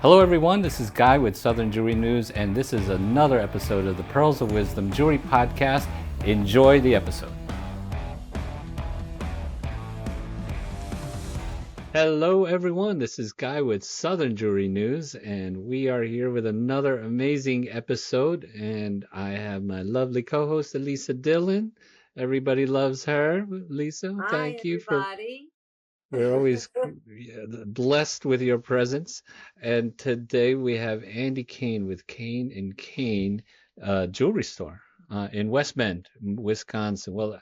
Hello everyone, this is Guy with Southern Jewelry News, and this is another episode of the Pearls of Wisdom Jewelry Podcast. Enjoy the episode. Hello everyone, this is Guy with Southern Jewelry News, and we are here with another amazing episode, and I have my lovely co-host Elesa Dillon. Everybody loves her. Lisa, thank you for... We're always blessed with your presence. And today we have Andy Koehn with Koehn Koehn Jewelry Store in West Bend, Wisconsin. Well,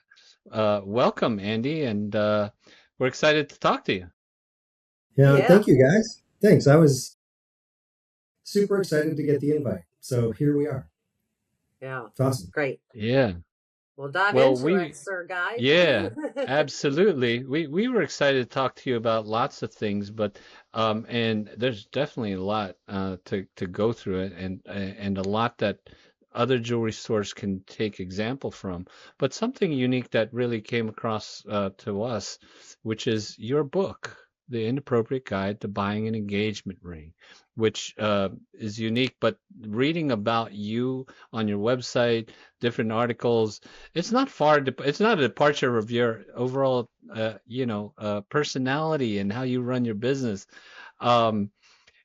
welcome, Andy, and we're excited to talk to you. Yeah, thank you, guys. Thanks. I was super excited to get the invite. So here we are. Yeah. It's awesome. Great. Yeah. We'll dive into it, Sir Guy. Yeah, absolutely. We were excited to talk to you about lots of things, but and there's definitely a lot to go through it, and a lot that other jewelry stores can take example from. But something unique that really came across to us, which is your book, The Inappropriate Guide to Buying an Engagement Ring, which is unique. But reading about you on your website, different articles, it's not it's not a departure of your overall, personality and how you run your business. And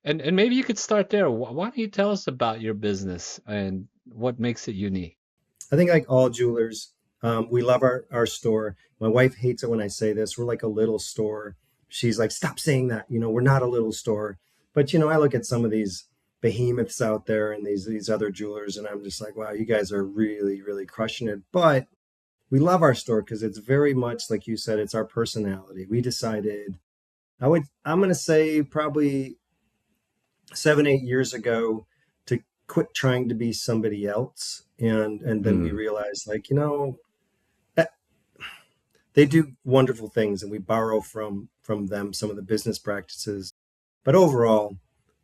maybe you could start there. Why don't you tell us about your business and what makes it unique? I think like all jewelers, we love our store. My wife hates it when I say this. We're like a little store. She's like, stop saying that. We're not a little store. But, I look at some of these behemoths out there and these other jewelers, and I'm just like, wow, you guys are really, really crushing it. But we love our store because it's very much, like you said, it's our personality. We decided, I'm going to say probably 7-8 years ago to quit trying to be somebody else. And then we realized, like, they do wonderful things, and we borrow from them some of the business practices. But overall,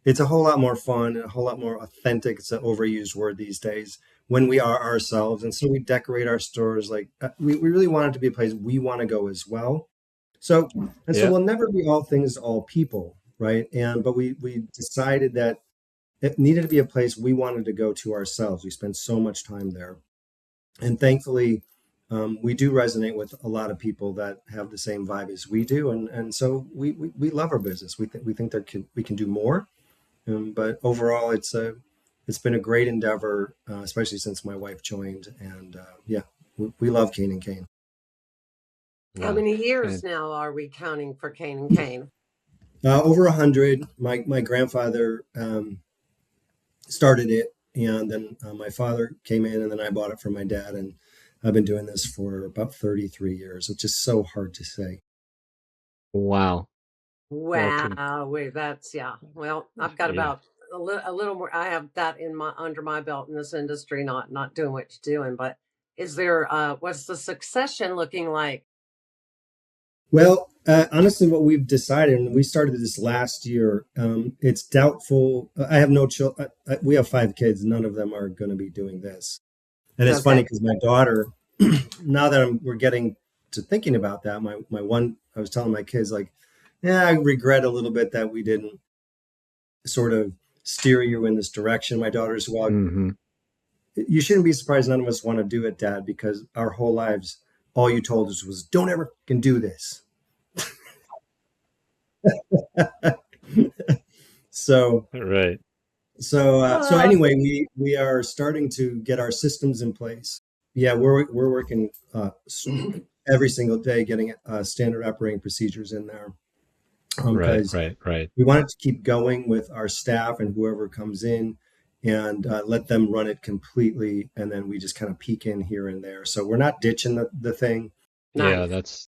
it's a whole lot more fun and a whole lot more authentic. It's an overused word these days when we are ourselves. And so we decorate our stores like we really want it to be a place we want to go as well. So we'll never be all things to all people, right? But we decided that it needed to be a place we wanted to go to ourselves. We spend so much time there. And thankfully, we do resonate with a lot of people that have the same vibe as we do, and so we love our business. We think we can do more, but overall, it's been a great endeavor, especially since my wife joined. And we love Koehn Koehn. How many years now are we counting for Koehn Koehn? Over 100. My grandfather started it, and then my father came in, and then I bought it from my dad, and I've been doing this for about 33 years, which is so hard to say. Wow. Wait, that's, well, I've got about a little more. I have that under my belt in this industry, not doing what you're doing. But is there, what's the succession looking like? Well, honestly, what we've decided, and we started this last year, it's doubtful. I have no children. We have 5 kids. None of them are going to be doing this. And it's funny because my daughter, now that we're getting to thinking about that, my one, I was telling my kids, like, I regret a little bit that we didn't sort of steer you in this direction. My daughter's, well, you shouldn't be surprised none of us want to do it, Dad, because our whole lives, all you told us was, don't ever can do this. So, right. So anyway, we are starting to get our systems in place. Yeah, we're working every single day getting standard operating procedures in there. Right. We wanted to keep going with our staff and whoever comes in, and let them run it completely, and then we just kind of peek in here and there. So we're not ditching the thing. Yeah, that's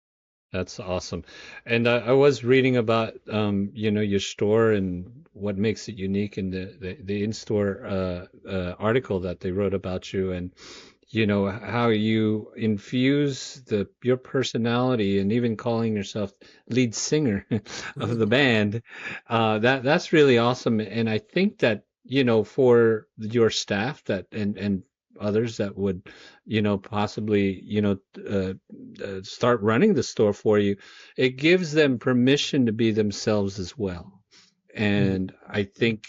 awesome. And I was reading about your store and what makes it unique in the in-store article that they wrote about you, and how you infuse your personality, and even calling yourself lead singer of the band. That's really awesome. And I think that for your staff and others that would possibly start running the store for you, it gives them permission to be themselves as well. And I think,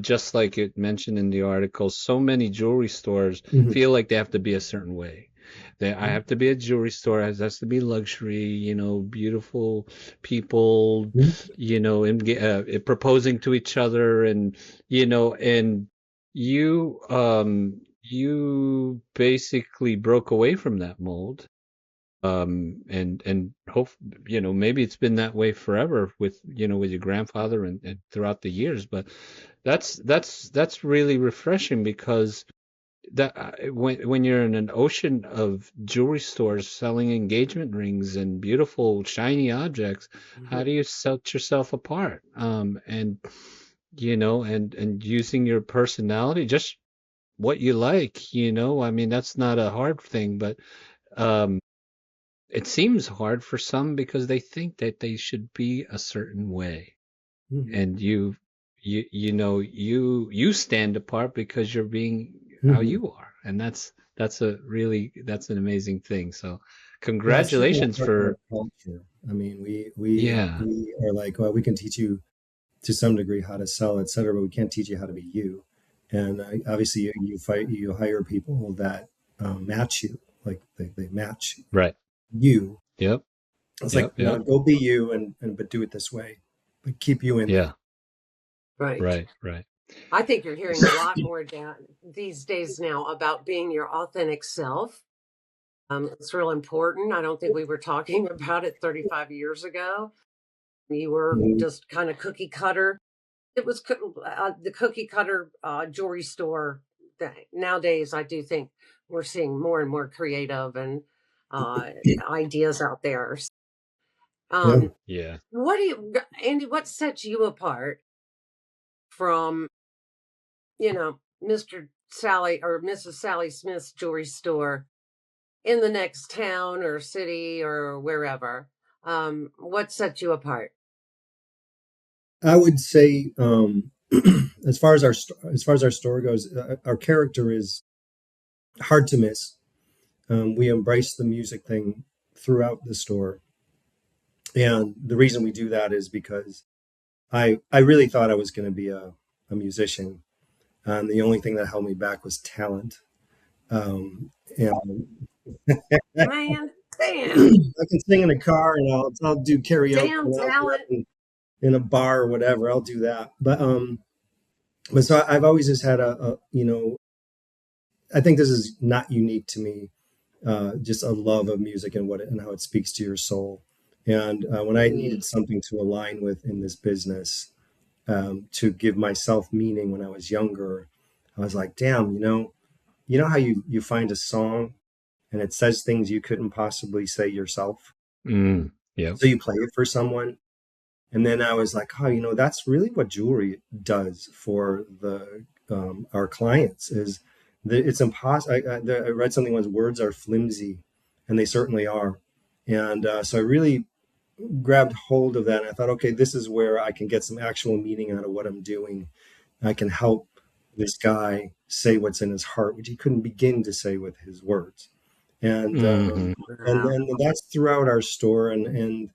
just like it mentioned in the article, so many jewelry stores Mhm. feel like they have to be a certain way. I have to be a jewelry store. It has to be luxury, beautiful people, Mhm. proposing to each other, and you basically broke away from that mold. And hope, maybe it's been that way forever with your grandfather and throughout the years, but that's really refreshing, because that when you're in an ocean of jewelry stores selling engagement rings and beautiful shiny objects, how do you set yourself apart? And using your personality, just what you like, I mean, that's not a hard thing, but um it seems hard for some because they think that they should be a certain way. Mhm. And you stand apart because you're being how Mhm. you are. And that's an amazing thing. So Yeah, it's certainly congratulations part of our for, culture. I mean, we yeah, we are like, well, we can teach you to some degree how to sell, et cetera, but we can't teach you how to be you. And obviously, you hire people that match you, like they match right. you. Yep. It's like, Yep. no, Yep. go be you, and but do it this way, but keep you in there. Yeah. Right. Right. Right. I think you're hearing a lot more these days now about being your authentic self. It's real important. I don't think we were talking about it 35 years ago. You were Mhm. just kind of cookie cutter. It was the cookie cutter jewelry store thing. Nowadays, I do think we're seeing more and more creative and uh, ideas out there. Yeah, Um, Yeah. what do you, Andy? What sets you apart from Mr. Sally or Mrs. Sally Smith's jewelry store in the next town or city or wherever? What sets you apart? I would say, as far as our store goes, our character is hard to miss. We embrace the music thing throughout the store, and the reason we do that is because I really thought I was going to be a musician, and the only thing that held me back was talent. And Man, damn, I can sing in a car, and I'll do karaoke damn when out talent. in a bar or whatever. I'll do that. But so I've always just had I think this is not unique to me. Just a love of music and and how it speaks to your soul. And when I needed something to align with in this business, to give myself meaning when I was younger, I was like, damn, you know how you find a song and it says things you couldn't possibly say yourself. Yep. So you play it for someone. And then I was like, oh, that's really what jewelry does for the our clients is that it's impossible. I read something once, words are flimsy, and they certainly are. And so I really grabbed hold of that. And I thought, okay, this is where I can get some actual meaning out of what I'm doing. I can help this guy say what's in his heart, which he couldn't begin to say with his words. And Hmm. Wow. and that's throughout our store, and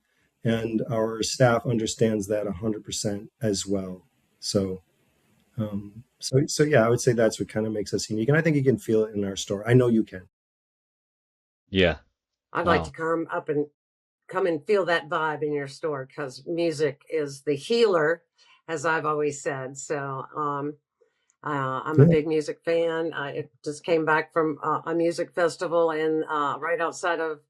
our staff understands that 100% as well. So so yeah, I would say that's what kind of makes us unique, and I think you can feel it in our store. I know you can. Yeah. I'd like to Wow. come and feel that vibe in your store because music is the healer, as I've always said. So I'm a Yeah, big music fan. I just came back from a music festival in right outside of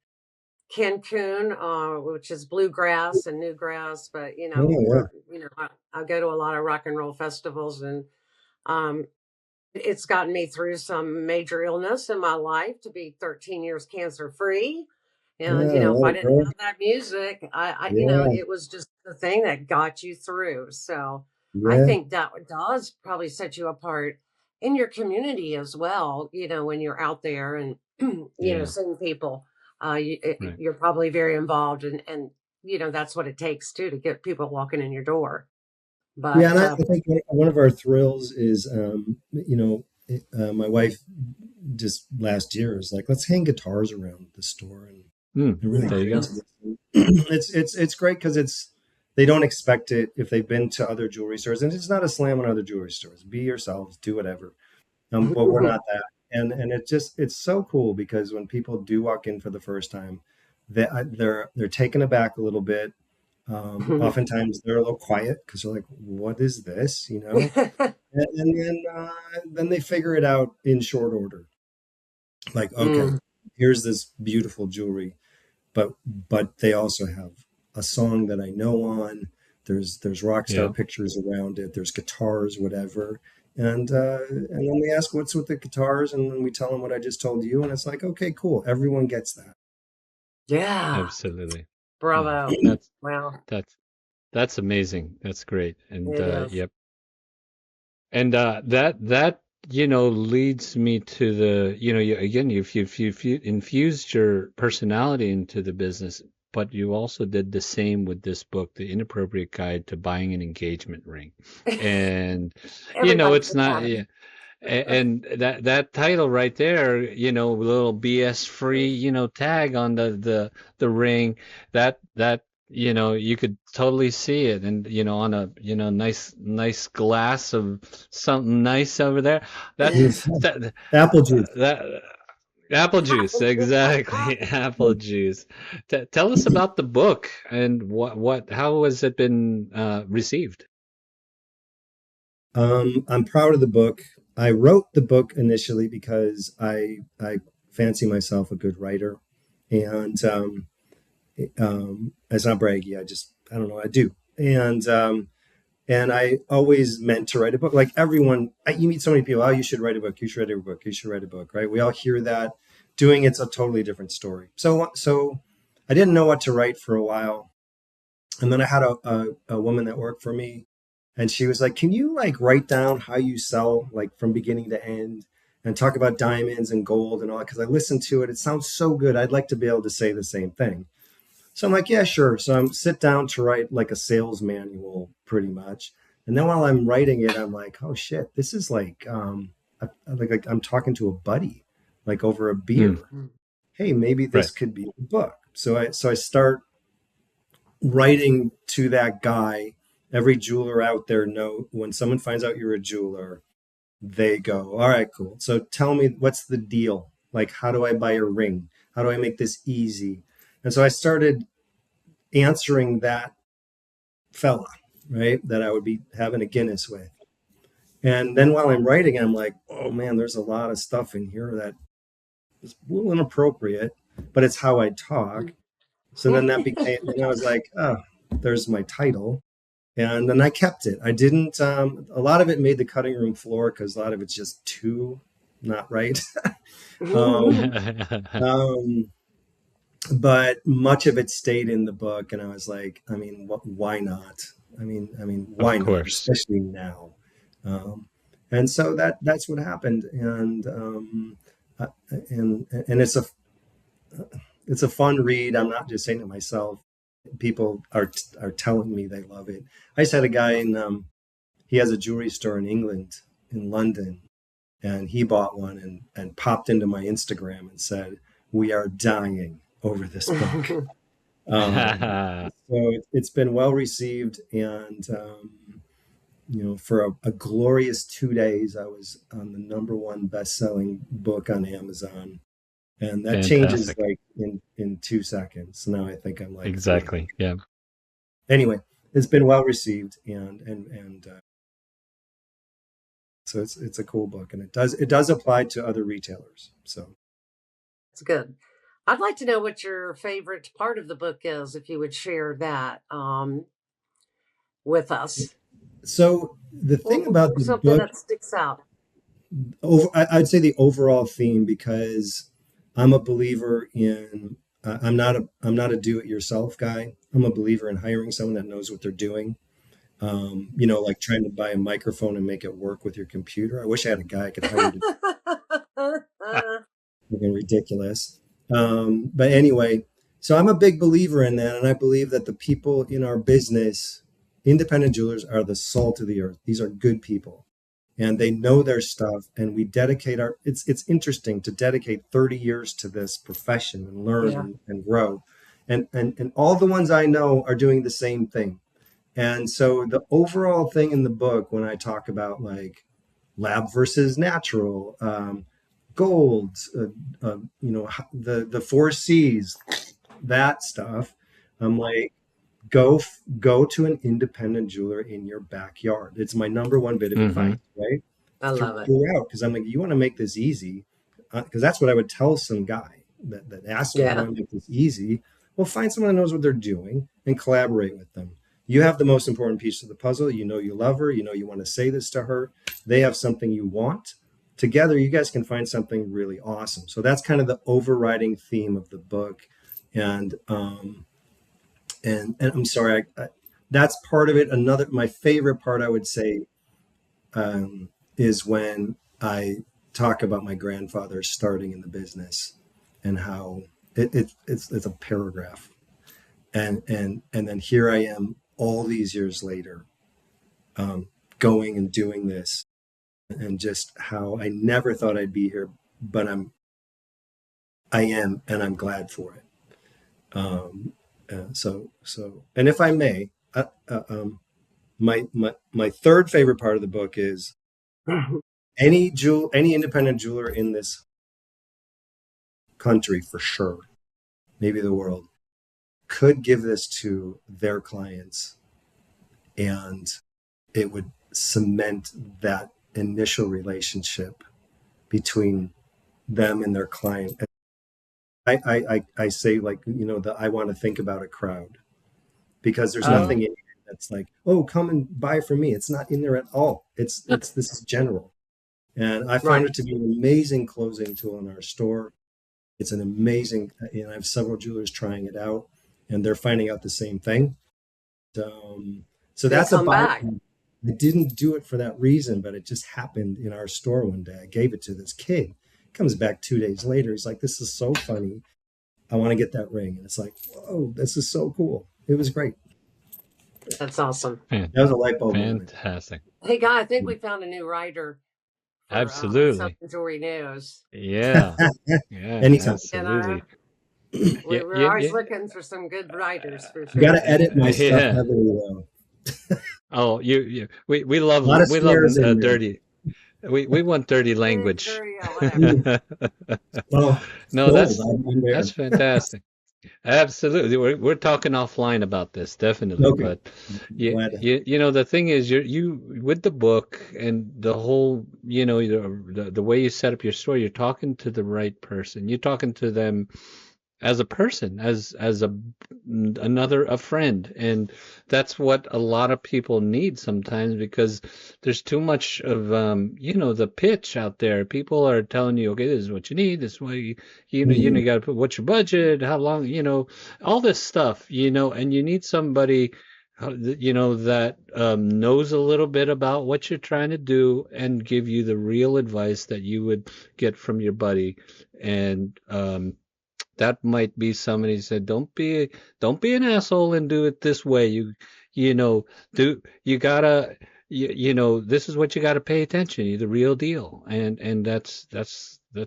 Cancun, which is bluegrass and newgrass. But yeah, yeah. I go to a lot of rock and roll festivals, and um, it's gotten me through some major illness in my life to be 13 years cancer free. And, Yeah, if let I it didn't go. have that music, Yeah, it was just the thing that got you through. So I yeah, think that does probably set you apart in your community as well, when you're out there and, Yeah. seeing people, Right. you're probably very involved and, that's what it takes too, to get people walking in your door. yeah. But, And I think one of our thrills is, my wife just last year was like, let's hang guitars around the store and really There get you go. into this. It's great because they don't expect it if they've been to other jewelry stores. And it's not a slam on other jewelry stores. Be yourselves, do whatever. But we're not that. And it's so cool because when people do walk in for the first time, they're taken aback a little bit. Oftentimes they're a little quiet because they're like, "What is this?" You know, and then they figure it out in short order. Like, okay, here's this beautiful jewelry, but they also have a song that I know on. There's rock star Yeah. pictures around it. There's guitars, whatever. And then they ask what's with the guitars, and then we tell them what I just told you, and it's like, okay, cool. Everyone gets that. Yeah. Absolutely. Bravo. Yeah. Wow. That's amazing. That's great. And It is. yep. And that leads me to the again, you infused your personality into the business, but you also did the same with this book, The Inappropriate Guide to Buying an Engagement Ring. And Everybody it's should not, have it. yeah. And that title right there, little BS free, tag on the ring, that you could totally see it, and on a nice glass of something nice over there. That that Apple juice. that apple juice, exactly, apple juice. Tell us about the book and how has it been received? I'm proud of the book. I wrote the book initially because I fancy myself a good writer, and it's not braggy. I don't know. I do, and I always meant to write a book. Like everyone, you meet so many people. Oh, you should write a book. You should write a book. You should write a book. Right? We all hear that. Doing it's a totally different story. So I didn't know what to write for a while, and then I had a woman that worked for me, and she was like, "Can you like write down how you sell like from beginning to end, and talk about diamonds and gold and all that? Because I listened to it. It sounds so good. I'd like to be able to say the same thing." So I'm like, yeah, sure. So I'm sit down to write like a sales manual pretty much. And then while I'm writing it, I'm like, oh shit, this is like I'm talking to a buddy, like over a beer. Mm, Hey, maybe this right. could be a book. So I start writing to that guy. Every jeweler out there know when someone finds out you're a jeweler, they go, all right, cool. So tell me what's the deal? Like, how do I buy a ring? How do I make this easy? And so I started answering that fella, right? That I would be having a Guinness with. And then while I'm writing, I'm like, oh man, there's a lot of stuff in here that is a little inappropriate, but it's how I talk. So then then I was like, oh, there's my title. And then I kept it. I didn't, a lot of it made the cutting room floor because a lot of it's just too not right. um, um, but much of it stayed in the book, and I was like, I mean, why not? Why Of not? course. Especially now. Um, and so that's what happened, uh, and it's a fun read. I'm not just saying it myself. People are telling me they love it. I just had a guy he has a jewelry store in England, in London, and he bought one and popped into my Instagram and said, "We are dying over this book." So it's been well received, and for a glorious 2 days, I was on the #1 best-selling book on Amazon, and that changes Fantastic. like in 2 seconds. Now I think I'm like 40. Exactly. Yeah. Anyway, it's been well received, and so it's a cool book, and it does apply to other retailers. So It's good. I'd like to know what your favorite part of the book is, if you would share that with us. so the thing about the Something book, that sticks out. I'd say the overall theme, because I'm a believer in I'm not a do-it-yourself guy. I'm a believer in hiring someone that knows what they're doing. Like trying to buy a microphone and make it work with your computer. I wish I had a guy I could hire to freaking ridiculous. But anyway, so I'm a big believer in that, and I believe that the people in our business, independent jewelers, are the salt of the earth. These are good people, and they know their stuff. And we dedicate our. It's interesting to dedicate 30 years to this profession and learn Yeah. and grow, and all the ones I know are doing the same thing. And so the overall thing in the book, when I talk about like lab versus natural, gold, the 4 C's, that stuff, I'm like, go to an independent jeweler in your backyard. It's my number one bit of Mm-hmm. advice, right? I love it. Throughout, because I'm like, you want to make this easy, because that's what I would tell some guy that asked me, I Yeah, want to make this easy. Well, find someone that knows what they're doing and collaborate with them. You have the most important piece of the puzzle. You know you love her. You know you want to say this to her. They have something you want. Together, you guys can find something really awesome. So that's kind of the overriding theme of the book. And and I'm sorry, that's part of it. Another, my favorite part, I would say, is when I talk about my grandfather starting in the business and how it's a paragraph, and then here I am all these years later, going and doing this, and just how I never thought I'd be here, but I am, and I'm glad for it. And if I may, my third favorite part of the book is any independent jeweler in this country, for sure, maybe the world, could give this to their clients, and it would cement that initial relationship between them and their client. I say, like, I want to think about a crowd, because there's Oh, nothing in it that's like, oh, come and buy from me. It's not in there at all. It's this is general. And I found right. it to be an amazing closing tool in our store. It's an amazing, I have several jewelers trying it out, and they're finding out the same thing. So They'll that's a come buy. back. I didn't do it for that reason, but it just happened in our store one day. I gave it to this kid. Comes back 2 days later. He's like, "This is so funny. I want to get that ring." And it's like, "Whoa, this is so cool." It was great. That's awesome. That was a light bulb moment. fantastic. Hey, Guy, I think we found a new writer for Absolutely. Southern Jewelry News. Yeah. Yeah, Anytime. And absolutely. Yeah, we're yeah, always yeah. looking for some good writers for I got sure. to edit my stuff Yeah. heavily though. Oh, A lot of we love swears in there. dirty. We want dirty language. Yeah, whatever. Well, No, sold. I'm that's there. fantastic. Absolutely. We're talking offline about this, definitely. Okay. But you Glad to. you know the thing is you with the book and the whole, the way you set up your store, you're talking to the right person. You're talking to them as a person, as a friend, and that's what a lot of people need sometimes, because there's too much of the pitch out there. People are telling you, okay, this is what you need, this is what Mhm. you got to put, what's your budget, how long, all this stuff, and you need somebody that knows a little bit about what you're trying to do and give you the real advice that you would get from your buddy. And that might be somebody who said, don't be an asshole and do it this way. You know, you gotta, this is what you gotta pay attention. You're the real deal. And that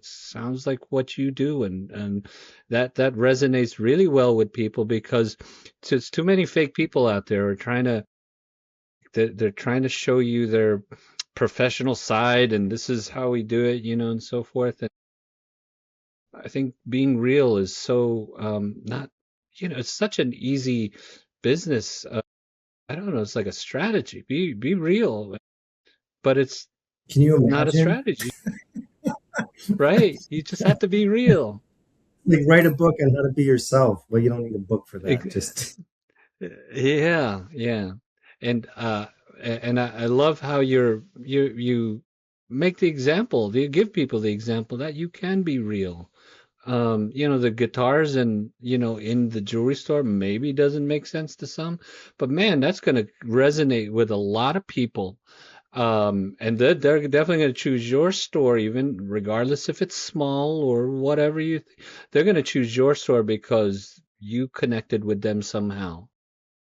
sounds like what you do. And that resonates really well with people, because it's too many fake people out there are they're trying to show you their professional side, and this is how we do it, and so forth. I think being real is so not, it's such an easy business. I don't know, it's like a strategy. Be real, but it's Can you not a imagine? strategy, right? You just have to be real. Like, write a book on how to be yourself. Well, you don't need a book for that. Ex- Just Yeah, yeah. And I love how you make the example, you give people the example that you can be real. The guitars and, in the jewelry store maybe doesn't make sense to some, but man, that's going to resonate with a lot of people. And they're definitely going to choose your store, even regardless if it's small or whatever they're going to choose your store because you connected with them somehow.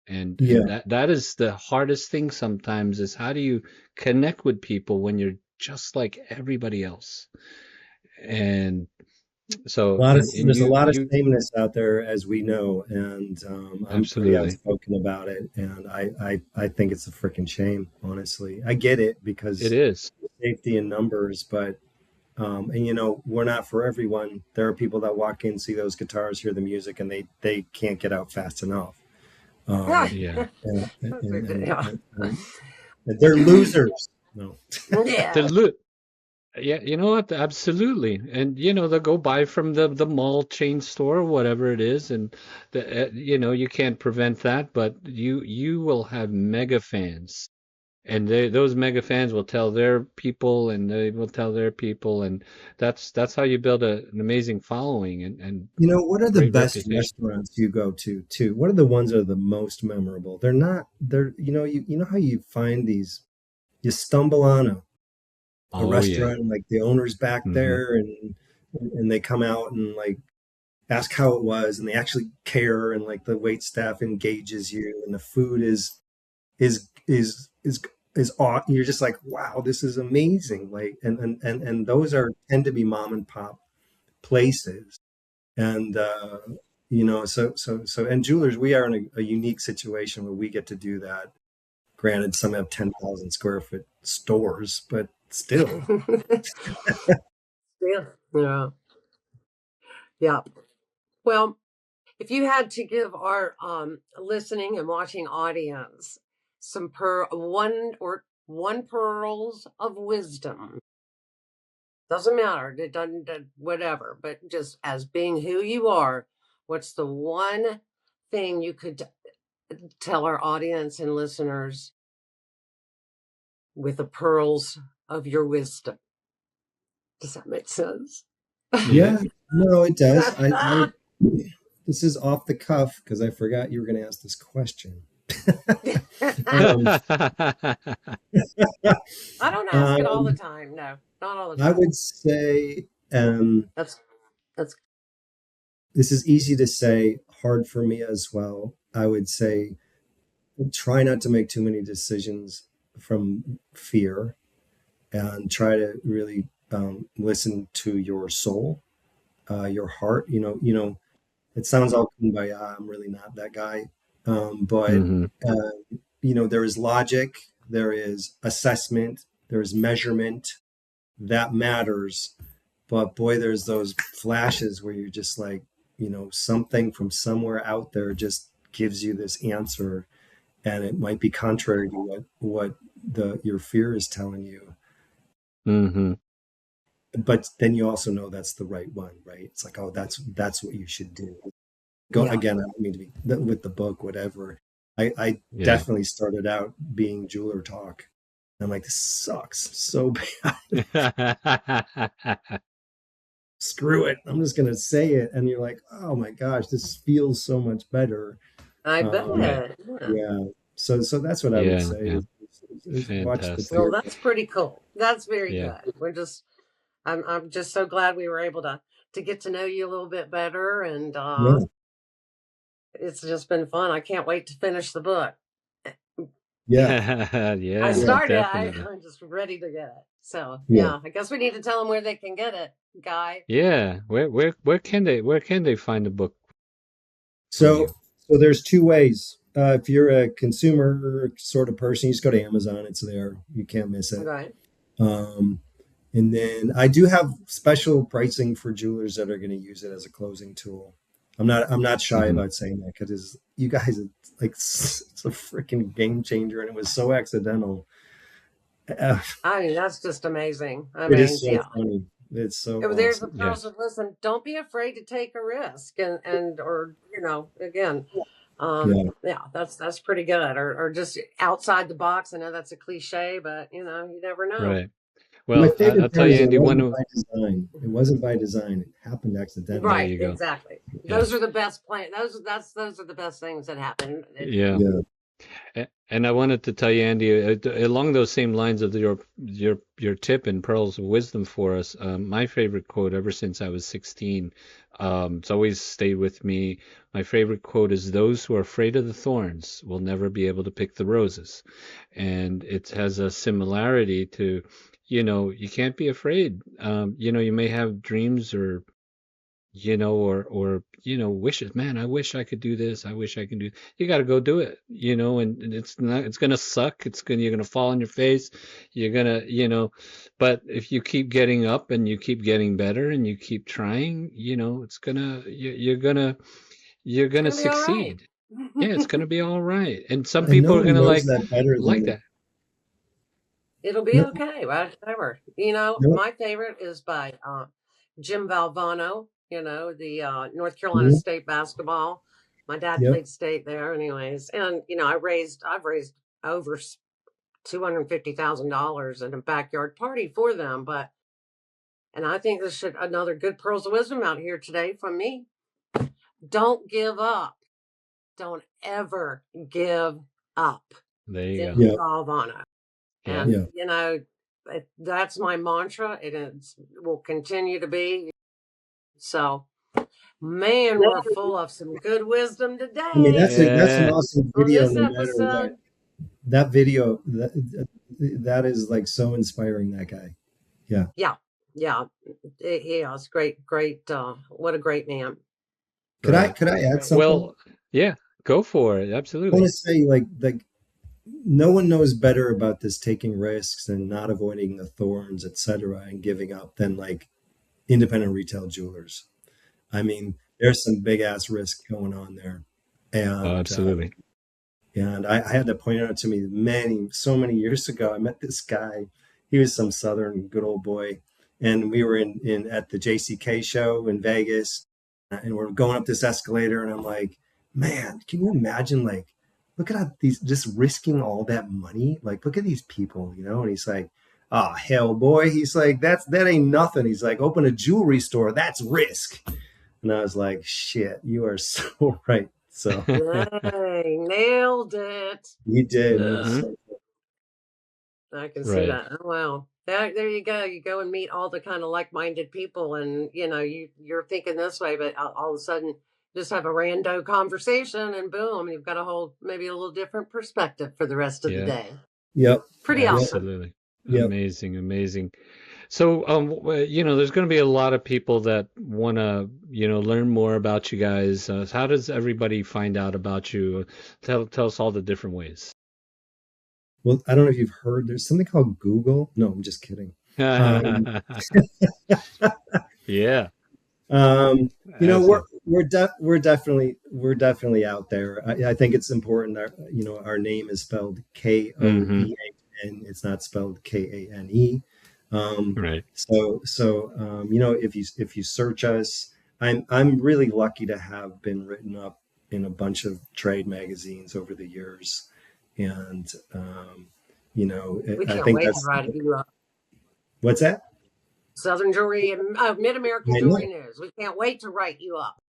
And yeah. that is the hardest thing sometimes, is how do you connect with people when you're just like everybody else? And So, and There's a lot of you sameness out there, as we know, and I'm pretty absolutely, outspoken about it, and I think it's a freaking shame, honestly. I get it it because is. safety in numbers, but and we're not for everyone. There are people that walk in, see those guitars, hear the music, and they can't get out fast enough. Um, Yeah. Yeah. and they're losers. No. The Yeah. loot. Yeah, you know what? Absolutely. And they'll go buy from the mall chain store, whatever it is, and you can't prevent that, but you will have mega fans. And those mega fans will tell their people and they will tell their people, and that's how you build an amazing following and What are the great best reputation. restaurants you go to too? What are the ones that are the most memorable? They're not, they're, you know how you find these, you stumble on a Oh yeah. restaurant and like the owner's back Hmm. there and they come out and like ask how it was and they actually care and like the wait staff engages you and the food is is is you're just like, wow, this is amazing. Like and those are tend to be mom and pop places. And and jewelers, we are in a unique situation where we get to do that. Granted, some have 10,000 square foot stores, but still. Yeah. Yeah. Yeah. Well, if you had to give our listening and watching audience some one pearls of wisdom, doesn't matter, it doesn't whatever, but just as being who you are, what's the one thing you could tell our audience and listeners with the pearls of your wisdom? Does that make sense? Yeah. Yeah, no, it does. This is off the cuff because I forgot you were going to ask this question. Um, I don't ask it all the um, time. No, not all the I time. would say That's that's this is easy to say, hard for me as well. I would say try not to make too many decisions from fear and try to really listen to your soul, your heart. It sounds all kumbaya. I'm really not that guy. But, Hmm. uh, there is logic, there is assessment, there is measurement that matters. But boy, there's those flashes where you're just like, something from somewhere out there just gives you this answer. And it might be contrary to what your fear is telling you. Hmm. But then you also know that's the right one, right? It's like, oh, that's what you should do. Go yeah. again. I don't mean to be with the book, whatever. I Yeah. definitely started out being jeweler talk. I'm like, this sucks so bad. Screw it. I'm just gonna say it, and you're like, oh my gosh, this feels so much better. I Right. bet. Um, Yeah. yeah. So that's what I would Yeah. say Yeah. is watch the Fantastic. Well, fear. that's pretty cool. That's very Yeah. good. I'm just so glad we were able to get to know you a little bit better, and Yeah. it's just been fun. I can't wait to finish the book. Yeah. I Yeah. Yeah. started. Definitely. I'm just ready to get it. So Yeah. yeah, I guess we need to tell them where they can get it, Guy. Yeah. Where can they find a book from So you? so there's two ways. If you're a consumer sort of person, you just go to Amazon. It's there. You can't miss it. Right. Um, and then I do have special pricing for jewelers that are going to use it as a closing tool. I'm not shy Hmm. about saying that because you guys, it's a freaking game changer, and it was so accidental. Uh, I mean, that's just amazing. I it is mean, so yeah. funny. It's so There's the awesome. Yeah. pearls of wisdom. Don't be afraid to take a risk, and or again, Yeah, yeah, that's pretty good. Or just outside the box. I know that's a cliche, but you never know. Right. my Well, I'll favorite tell part you, is it Andy. wasn't by design. It wasn't by design. It happened There accidentally. Right, you go. exactly. Yeah. Those are the best plan. Those are the best things that happen. Yeah. Yeah, And I wanted to tell you, Andy, along those same lines of your tip and pearls of wisdom for us. My favorite quote ever since I was 16, it's always stayed with me. My favorite quote is, "Those who are afraid of the thorns will never be able to pick the roses," and it has a similarity to, you can't be afraid. You may have dreams or or wishes, man, I wish I could do this. I wish I can do. You got to go do it, and it's going to suck. You're going to fall on your face. You're going to, but if you keep getting up and you keep getting better and you keep trying, you're It's going to gonna be all right. succeed. Yeah, it's going to be all right. And some And no people are one going to knows that better than like me. that. It'll be No, okay, whatever. no. My favorite is by Jim Valvano, the North Carolina Mhm. State basketball. My dad Yep. played state there, anyways. And I've raised over $250,000 in a backyard party for them. And I think this should another good pearls of wisdom out here today from me. Don't give up. Don't ever give up. There you go. Jim Yeah. Valvano. Yeah. And Yeah. that's my mantra. It will continue to be. So, man, we're full of some good wisdom I mean, today that's an Yeah. awesome on video, this no matter what. episode. That video, that is like so inspiring. That guy. Yeah. Yeah, he is great. What a great man. Right. Could I add Great. something? Well, yeah, go for it. I Absolutely. want to say like no one knows better about this taking risks and not avoiding the thorns, etc., and giving up than like independent retail jewelers. I mean, there's some big ass risk going on there, Oh, and absolutely. I had that pointed out to me so many years ago. I met this guy. He was some Southern good old boy, and we were in at the JCK show in Vegas, and we're going up this escalator, and I'm like, man, can you imagine? Like, look at these just risking all that money. Like, look at these people, And he's like, oh hell, boy. He's like, that ain't nothing. He's like, open a jewelry store. That's risk. And I was like, shit, you are so right. So Dang, nailed it. you did. Uh-huh. I can see Right. that. Oh, wow. There you go. You go and meet all the kind of like-minded people, and you're thinking this way, but all of a sudden, just have a rando conversation, and boom, you've got a whole maybe a little different perspective for the rest of the Yeah. day. Yep. Pretty awesome. Absolutely. Yep. Amazing, amazing. So, there's going to be a lot of people that want to, learn more about you guys. How does everybody find out about you? Tell us all the different ways. Well, I don't know if you've heard. There's something called Google. No, I'm just kidding. Um, Yeah, we're absolutely. we're definitely out there. I think it's important that our name is spelled Hmm. Koehn. It's not spelled Kane. Right. If you search us, I'm really lucky to have been written up in a bunch of trade magazines over the years, and We I can't think wait to that's write you up. what's that? Southern Jewelry and Mid-American I Jewelry know. News. We can't wait to write you up.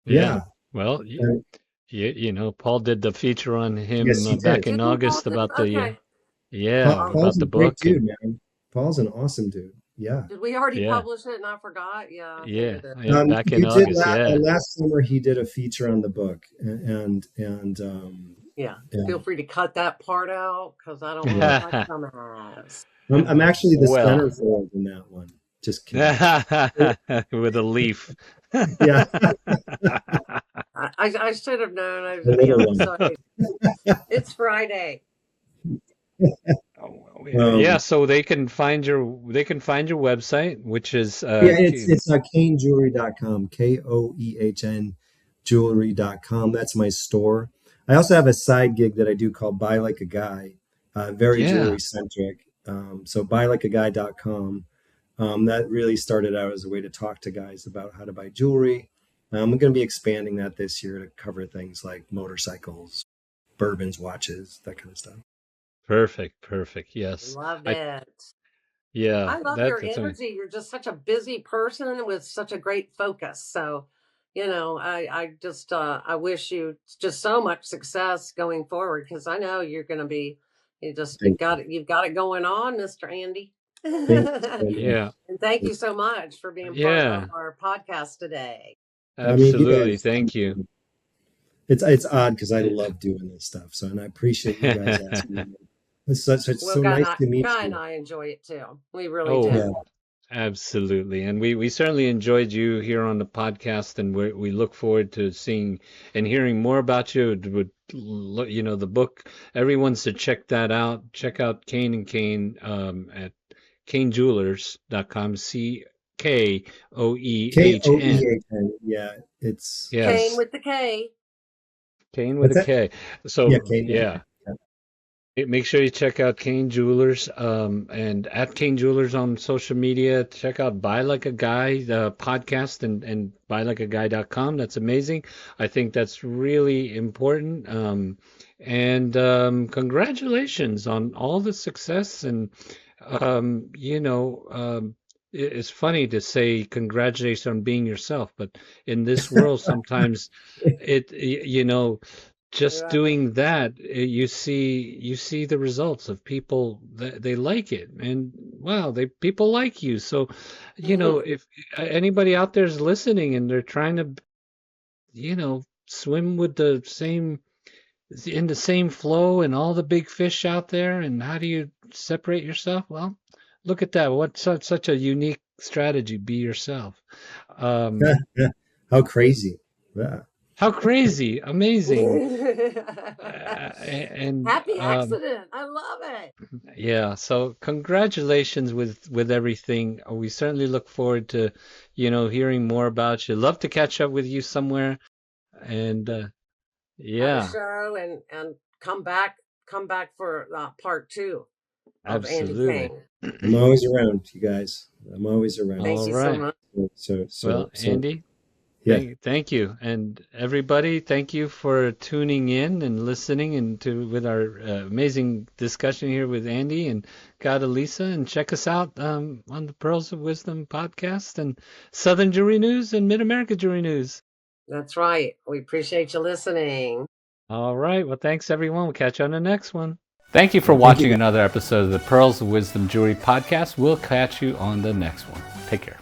Yeah. Yeah. Well, Uh, Paul did the feature on him yes, he back did. in Didn't Paul August do? about Okay. about Paul's a the great book, dude, and man. Paul's an awesome dude. Yeah. Did we already yeah, publish it and I forgot? Yeah, I think we yeah, did. yeah, back in You did August. Yeah. last summer. He did a feature on the book, and Yeah. yeah. Feel free to cut that part out because I don't want to look like dumbass. I'm actually the Well, centerfold in that one. Just kidding. with a leaf. Yeah, I should have known. the little one. Sorry. It's Friday. Yeah, Um, so they can find your website, which is yeah, it's KoehnJewelry.com. KOEHN Jewelry.com. That's my store. I also have a side gig that I do called Buy Like a Guy, very yeah, jewelry centric. So buylikeaguy.com. That really started out as a way to talk to guys about how to buy jewelry. I'm going to be expanding that this year to cover things like motorcycles, bourbons, watches, that kind of stuff. perfect. Yes, Loved I it. yeah, I love your that's amazing. energy. You're just such a busy person with such a great focus. So, I just I wish you just so much success going forward because I know you're going to be Thank you've got it going on, Mr. Andy. thank you so Yeah, And thank you so much for being part of yeah, our podcast today. I mean, you absolutely. guys, Thank you. it's odd because I love doing this stuff. So, and I appreciate you guys asking me. It's Well, so nice to meet Guy and you. I enjoy it too. We really Oh, do. Yeah. Absolutely. And we certainly enjoyed you here on the podcast, and we look forward to seeing and hearing more about you. It would, the book, everyone should check that out. Check out Koehn and Koehn at KoehnJewelers.com, Koehn. Koehn. Yeah, it's Koehn Yes, with the K. Koehn with what's a that? K. Yeah, So, Koehn. yeah. Yeah. Make sure you check out Koehn Jewelers, and at Koehn Jewelers on social media. Check out Buy Like a Guy, the podcast, and buylikeaguy.com. That's amazing. I think that's really important. And congratulations on all the success. And it's funny to say congratulations on being yourself, but in this world, sometimes just Right. doing that, you see the results of people that they like it, and wow, they people like you. So, if anybody out there is listening and they're trying to, swim with the same in the same flow and all the big fish out there, and how do you separate yourself? Well, look at that. What such a unique strategy. Be yourself. Um, How crazy. Yeah. how crazy, amazing. And Happy accident. I love it. yeah, so congratulations with everything. We certainly look forward to, hearing more about you. Love to catch up with you somewhere. And Have a yeah, show and come back for part 2 of Andy absolutely. Koehn. I'm always around, you guys. I'm always around. Thank All you so right. much. So, Well, Andy, yeah. thank you, and everybody, thank you for tuning in and listening and to with our amazing discussion here with Andy and God Elisa, and check us out on the Pearls of Wisdom podcast and Southern Jewelry News and Mid America Jewelry News. That's right. We appreciate you listening. All right. Well, thanks everyone. We'll catch you on the next one. Thank you for Well, thank you, watching guys. another episode of the Pearls of Wisdom Jewelry podcast. We'll catch you on the next one. Take care.